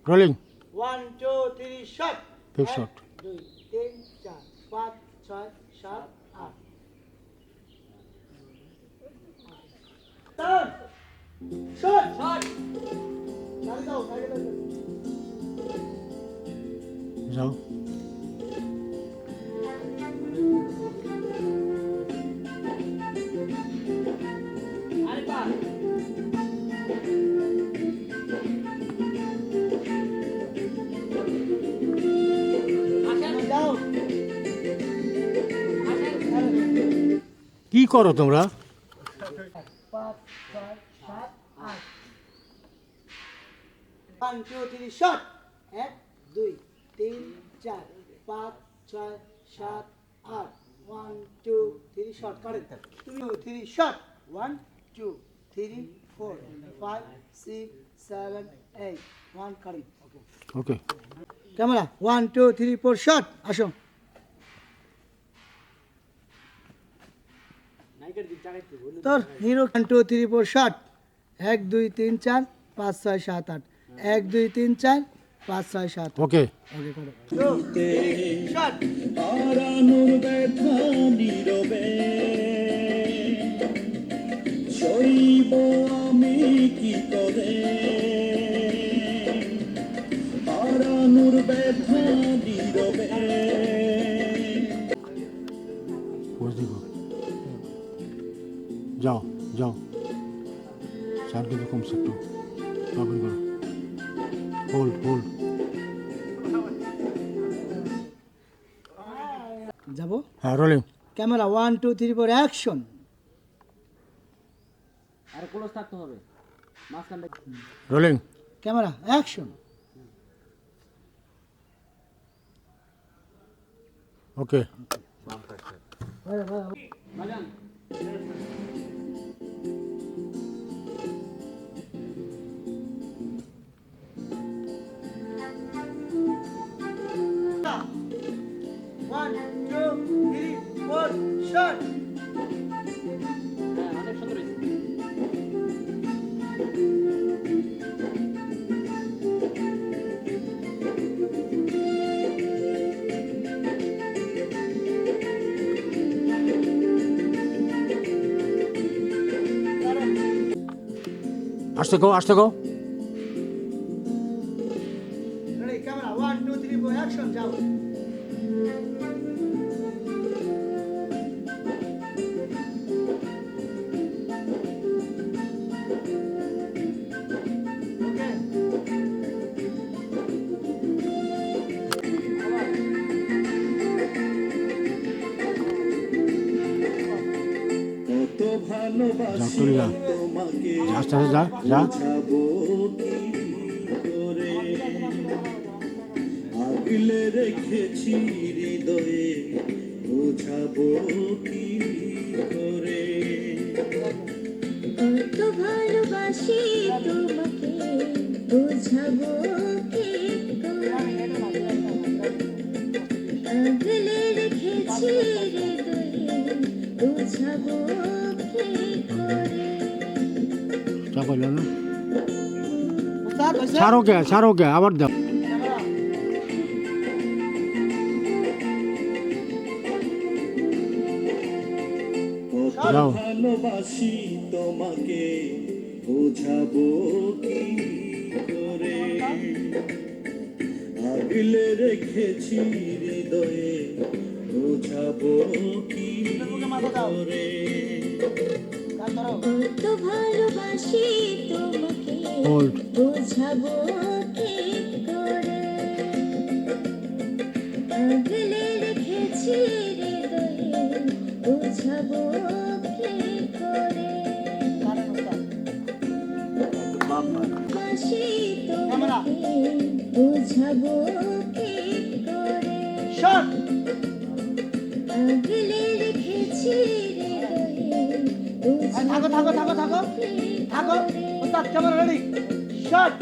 Rolling 1 2 3 shot Big shot. 2 3 4 5 6 7 8 turn shot সাইডে দাও যাও আরেকবার দাও কি করো তোমরা 5 6 7 8 1 2 3 shot 1 2 3 4 5 6 7 8 1 2 3 shot correct 2 3 shot 1 2 3 4 5 6 7 8 1 correct okay okay camera 1 2 3 4 shot আসো তোর হিরো 1 2 3 4 শট 1 2 3 4 5 6 7 8 1 2 3 4 5 6 7 ওকে ওকে করো শট হারানোর ব্যথা নীরবে সইব আমি কি করে হারানোর ব্যথা নীরবে পোজ দিবো যাও যাও চার কিন্তু কমছে একটু পাবেন করো হোল্ড হোল্ড যাবো হ্যাঁ রোলিং ক্যামেরা 1 2 3 4 অ্যাকশন আরে ক্লোজ থাকতে হবে মাঝখানটা রোলিং ক্যামেরা অ্যাকশন ওকে বাজান one two three four shot হ্যাঁ অনেক সুন্দর হয়েছে আসতে গো রেডি ক্যামেরা 1 2 3 4 অ্যাকশন যাও ওকে কত ভালোবাসি তুই যা। তোমাকে আস্তে আস্তে যা যা যাবো কি করে আগলে রেখেছি হৃদয়ে বোঝাবো কি করে কত ভালোবাসি তোমাকে বোঝাবো কি করে আগলে রেখেছি হৃদয়ে বোঝাবো কি করে যা বললো না উস্তাদ হইছে ছাড়ো কে আবার দাও ক্যামেরা কত যাও। ভালোবাসি তোমাকে বোঝাবো কি করে আগলে রেখেছি হৃদয়ে বোঝাবো কি করে কান ধরো কত ভালোবাসি তোমাকে হোল্ড বোঝাবো কি করে আগলে রেখেছি হৃদয়ে বোঝাবো কি করে কারেন উস্তাদ বাসি ক্যামেরা। তোমাকে বোঝাবো কি করে শট আগলে রেখেছি হৃদয়ে থাকো থাকো থাকো থাকো থাকো উস্তাদ ক্যামেরা রেডি শট